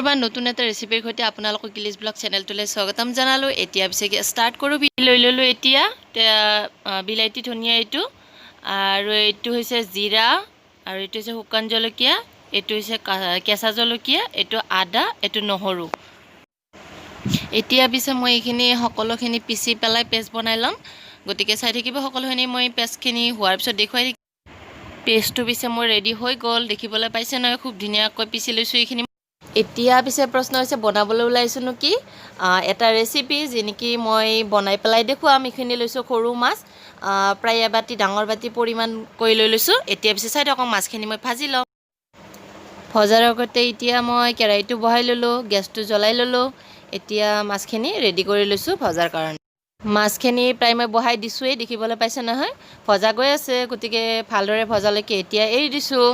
পুনৰবাৰ নতুন এটা ৰেচিপিৰ সৈতে আপোনালোকক কিলিজ ব্লগ চেনেলটোলৈ স্বাগতম জনালোঁ। এতিয়া পিছে ষ্টাৰ্ট কৰোঁ। লৈ ল'লোঁ এতিয়া বিলাহী ধনিয়া এইটো, আৰু এইটো হৈছে জিৰা, আৰু এইটো হৈছে শুকান জলকীয়া, এইটো হৈছে কেঁচা জলকীয়া, এইটো আদা, এইটো নহৰু। এতিয়া পিছে মই এইখিনি সকলোখিনি পিচি পেলাই পেষ্ট বনাই ল'ম, গতিকে চাই থাকিব সকলোখিনি। মই পেষ্টখিনি হোৱাৰ পিছত দেখুৱাই থাকিম। পেষ্টটো পিছে মোৰ ৰেডি হৈ গ'ল, দেখিবলৈ পাইছে নহয়, খুব ধুনীয়াকৈ পিচি লৈছোঁ এইখিনি। এতিয়া পিছে প্ৰশ্ন হৈছে বনাবলৈ ওলাইছোঁনো কি, এটা ৰেচিপি যি নেকি মই বনাই পেলাই দেখুৱাম। এইখিনি লৈছোঁ সৰু মাছ, প্ৰায় এবাটি ডাঙৰ বাটি পৰিমাণ কৰি লৈ লৈছোঁ। এতিয়া পিছে চাই থাকক, মাছখিনি মই ভাজি ল'ম। ভজাৰ আগতে এতিয়া মই কেৰাহীটো বহাই ল'লোঁ, গেছটো জ্বলাই ল'লোঁ। এতিয়া মাছখিনি ৰেডি কৰি লৈছোঁ ভজাৰ কাৰণে। মাছখিনি প্ৰায় মই বহাই দিছোঁৱেই, দেখিবলৈ পাইছে নহয়, ভজা গৈ আছে। গতিকে ভালদৰে ভজালৈকে এতিয়া এৰি দিছোঁ।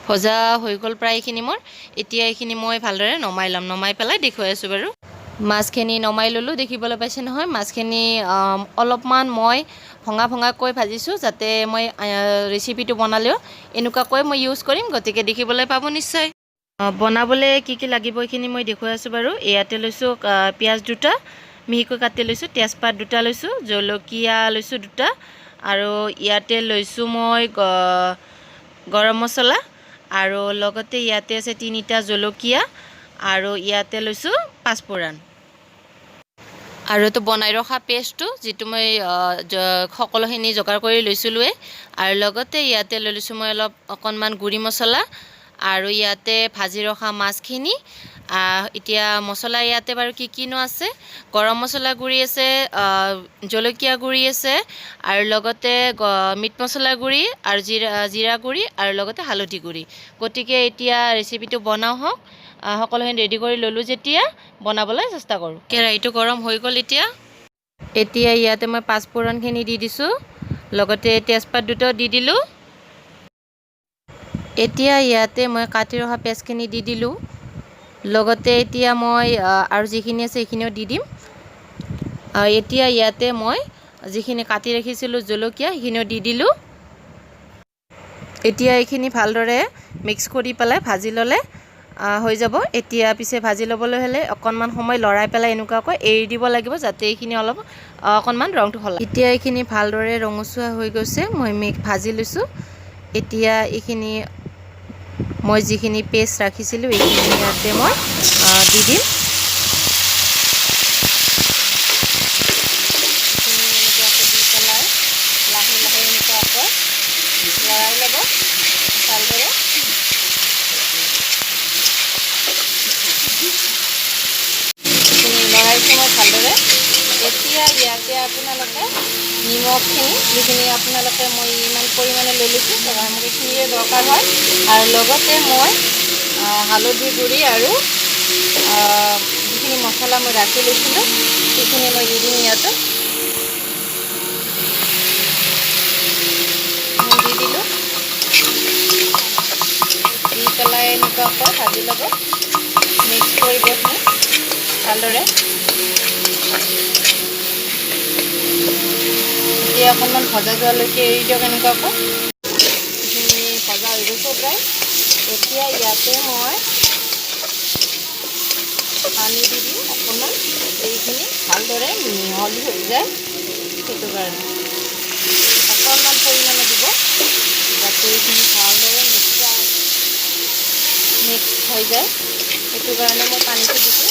ভজা হৈ গ'ল প্ৰায় এইখিনি মোৰ। এতিয়া এইখিনি মই ভালদৰে নমাই ল'ম, নমাই পেলাই দেখুৱাই আছোঁ বাৰু। মাছখিনি নমাই ল'লোঁ, দেখিবলৈ পাইছে নহয়। মাছখিনি অলপমান মই ভঙাকৈ ভাজিছোঁ, যাতে মই ৰেচিপিটো বনালেও এনেকুৱাকৈ মই ইউজ কৰিম, গতিকে দেখিবলৈ পাব নিশ্চয়। বনাবলৈ কি কি লাগিব এইখিনি মই দেখুৱাই আছোঁ বাৰু। ইয়াতে লৈছোঁ পিঁয়াজ দুটা মিহিকৈ কাটি লৈছোঁ, তেজপাত দুটা লৈছোঁ, জলকীয়া লৈছোঁ দুটা, আৰু ইয়াতে লৈছোঁ মই গৰম মছলা, আৰু লগতে ইয়াতে আছে 3টা জলকীয়া, আৰু ইয়াতে লৈছোঁ পাঁচফোৰণ, আৰু এইটো বনাই ৰখা পেষ্টটো যিটো মই সকলোখিনি যোগাৰ কৰি লৈছিলোঁৱেই। আৰু লগতে ইয়াতে লৈ লৈছোঁ মই অকণমান গুড়ি মছলা, আৰু ইয়াতে ভাজি ৰখা মাছখিনি। এতিয়া মছলা ইয়াতে বাৰু কিনো আছে, গৰম মছলা গুড়ি আছে, জলকীয়া গুড়ি আছে, আৰু লগতে মিট মছলা গুড়ি, আৰু জিৰা গুড়ি, আৰু লগতে হালধি গুড়ি। গতিকে এতিয়া ৰেচিপিটো বনাওঁ হওক। সকলোখিনি ৰেডি কৰি ল'লোঁ যেতিয়া, বনাবলৈ চেষ্টা কৰোঁ। কেৰাহীটো গৰম হৈ গ'ল এতিয়া ইয়াতে মই পাঁচফোৰণখিনি দি দিছোঁ, লগতে তেজপাত দুটাও দি দিলোঁ। এতিয়া ইয়াতে মই কাটি ৰখা পেষ্টখিনি দি দিলোঁ, লগতে এতিয়া মই আৰু যিখিনি আছে সেইখিনিও দি দিম। এতিয়া ইয়াতে মই যিখিনি কাটি ৰাখিছিলোঁ জলকীয়া, সেইখিনিও দি দিলোঁ। এতিয়া এইখিনি ভালদৰে মিক্স কৰি পেলাই ভাজি ল'লে হৈ যাব। এতিয়া পিছে ভাজি ল'বলৈ হ'লে অকণমান সময় লৰাই পেলাই এনেকুৱাকৈ এৰি দিব লাগিব, যাতে এইখিনি অকণমান ৰংটো সলায়। এতিয়া এইখিনি ভালদৰে ৰঙচুৱা হৈ গৈছে, মই ভাজি লৈছোঁ। এতিয়া এইখিনি মই যিখিনি পেষ্ট ৰাখিছিলোঁ এইখিনি ইয়াতে মই দি দিম। দি পেলাই লাহে লাহে এনেকুৱাকৈ লৰাই ল'ব ভালদৰে। লৰাইছোঁ মই ভালদৰে। এতিয়া ইয়াতে আপোনালোকে নিমখখিনি, যিখিনি আপোনালোকে মই ইমান পৰিমাণে লৈ লৈছোঁ, মোক এইখিনিৰে দৰকাৰ হয়। আৰু লগতে মই হালধি গুড়ি আৰু যিখিনি মছলা মই ৰাখি লৈছিলোঁ সেইখিনি মই দি দিম ইয়াতে। দি দিলোঁ, দি পেলাই এনেকুৱাকৈ ভাজি ল'ব, মিক্স কৰিব এইখিনি ভালদৰে। এতিয়া অকণমান ভজা যোৱালৈকে এৰি দিয়ক এনেকুৱাকৈ। এইখিনি ভজা হৈ গৈছে প্ৰায়। এতিয়া ইয়াতে মই পানী দি দিম অকণমান, এইখিনি ভালদৰে মিহলি হৈ যায় সেইটো কাৰণে অকণমান পৰিমাণে দিব, যাতে এইখিনি ভালদৰে মিক্স হৈ যায়। সেইটো কাৰণে মই পানীটো দিছোঁ,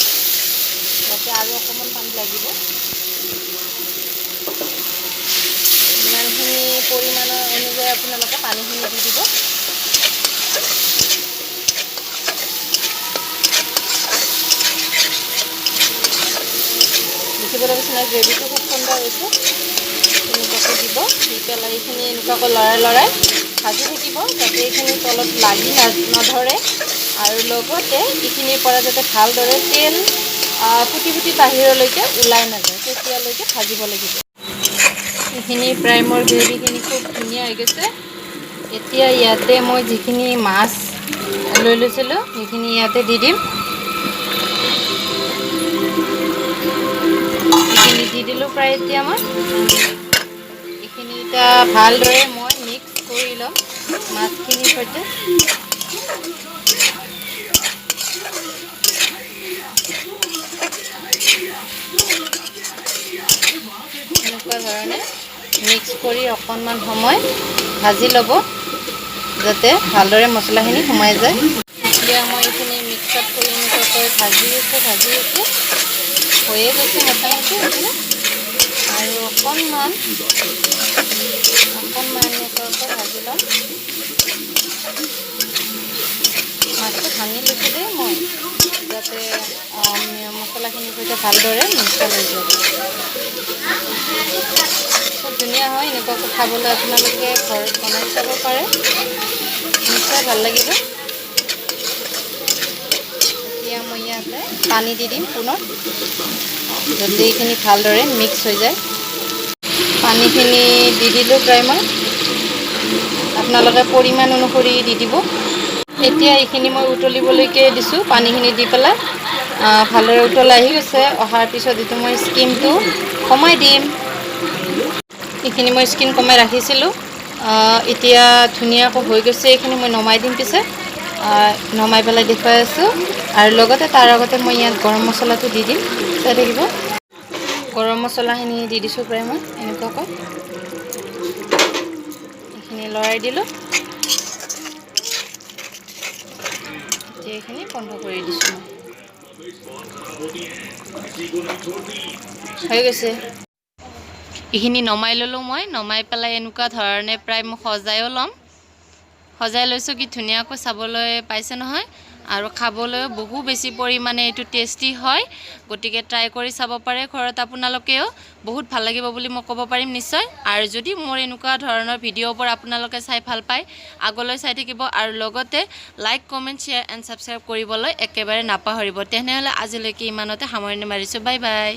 যাতে আৰু অকণমান পানী লাগিব। ইমানখিনি পৰিমাণৰ অনুযায়ী আপোনালোকে পানীখিনি দি দিব। দেখিবলৈ পাইছে নাই, গ্ৰেভিটো খুব সুন্দৰ হৈছে। এনেকুৱাকৈ দিব, দি পেলাই এইখিনি এনেকুৱাকৈ লৰাই ভাজি থাকিব, যাতে এইখিনি তলত লাগি নধৰে, আৰু লগতে এইখিনিৰ পৰা যাতে ভালদৰে তেল ফুটি বাহিৰলৈকে ওলাই নাযায়, তেতিয়ালৈকে ভাজিব লাগিব। এইখিনি প্ৰায় মোৰ গ্ৰেভিখিনি খুব ধুনীয়া হৈ গৈছে। এতিয়া ইয়াতে মই যিখিনি মাছ লৈ লৈছিলোঁ সেইখিনি ইয়াতে দি দিম। এইখিনি দি দিলোঁ প্ৰায়। এতিয়া মই এইখিনি এতিয়া ভালদৰে মই মিক্স কৰি ল'ম মাছখিনিৰ সৈতে। এনেকুৱা ধৰণে মিক্স কৰি অকণমান সময় ভাজি ল'ব যাতে ভালদৰে মছলাখিনি সোমাই যায়। এতিয়া মই এইখিনি মিক্স আপ কৰি এনেকুৱাকৈ ভাজি আছোঁ হৈয়ে গৈছে মোটামুটি এইখিনি। আৰু অকণমান এনেকুৱাকৈ ভাজি ল'ম। মাছটো ভাঙি লৈছোঁ দেই মই, যাতে মছলাখিনিৰ সৈতে ভালদৰে মিক্সাৰ হৈ যায়। খুব ধুনীয়া হয়, এনেকুৱাকৈ খাবলৈ আপোনালোকে ঘৰত বনাই চাব পাৰে, নিশ্চয় ভাল লাগিব। এতিয়া মই ইয়াতে পানী দি দিম পুনৰ, যাতে এইখিনি ভালদৰে মিক্স হৈ যায়। পানীখিনি দি দিলোঁ প্ৰায় মই, আপোনালোকে পৰিমাণ অনুসৰি দি দিব। এতিয়া এইখিনি মই উতলিবলৈকে দিছোঁ, পানীখিনি দি পেলাই ভালদৰে উতলাই আহি গৈছে। অহাৰ পিছত এইটো মই স্কিমটো কমাই দিম। এইখিনি মই স্কিম কমাই ৰাখিছিলোঁ, এতিয়া ধুনীয়াকৈ হৈ গৈছে। এইখিনি মই নমাই দিম, পিছে নমাই পেলাই দেখুৱাই আছোঁ। আৰু লগতে তাৰ আগতে মই ইয়াত গৰম মছলাটো দি দিম, চাই থাকিব। গৰম মছলাখিনি দি দিছোঁ প্ৰায় মই এনেকুৱাকৈ, এইখিনি লৰাই দিলোঁ। এতিয়া এইখিনি বন্ধ কৰি দিছোঁ, হৈ গৈছে। এইখিনি নমাই ল'লোঁ মই, নমাই পেলাই এনেকুৱা ধৰণে প্ৰায় মই সজাইও ল'ম। সজাই লৈছোঁ, কি ধুনীয়াকৈ চাবলৈ পাইছে নহয়, আৰু খাবলৈও বহু বেছি পৰিমাণে এইটো টেষ্টি হয়। গতিকে ট্ৰাই কৰি চাব পাৰে ঘৰত আপোনালোকেও, বহুত ভাল লাগিব বুলি মই ক'ব পাৰিম নিশ্চয়। আৰু যদি মোৰ এনেকুৱা ধৰণৰ ভিডিঅ'বোৰ আপোনালোকে চাই ভাল পায়, আগলৈ চাই থাকিব। আৰু লগতে like, comment, share and subscribe কৰিবলৈ একেবাৰে নাপাহৰিব। তেনেহ'লে আজিলৈকে ইমানতে সামৰণি মাৰিছোঁ। Bye bye.